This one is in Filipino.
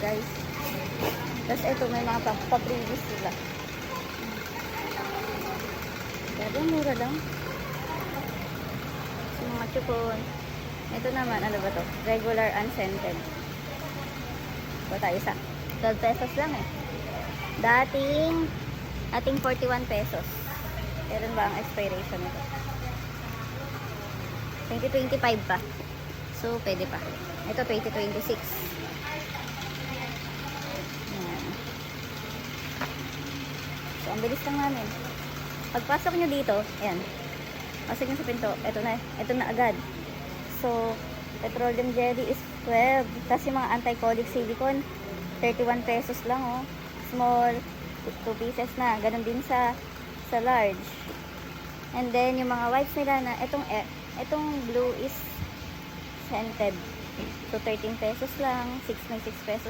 guys. Tapos ito, may mga pa-previous sila. Grabe, mura lang. So, mga chupon. Ito naman, ano ba to? Regular unscented. Ito tayo isa. 12 pesos lang eh. Dating 41 pesos. Kailan ba ang expiration nito? 2025 pa. So, pwede pa. Ito, 2026. Ayan. So, ang bilis lang namin. Pagpasok nyo dito, ayan. Pasok nyo sa pinto. Ito na agad. So, petroleum jelly is 12. Tapos yung mga anti-colic silicone, 31 pesos lang, oh. Small, 2 pieces na. Ganon din sa large. And then, yung mga wipes nila na, itong blue is scented. So, 13 pesos lang. 6 may 6 pesos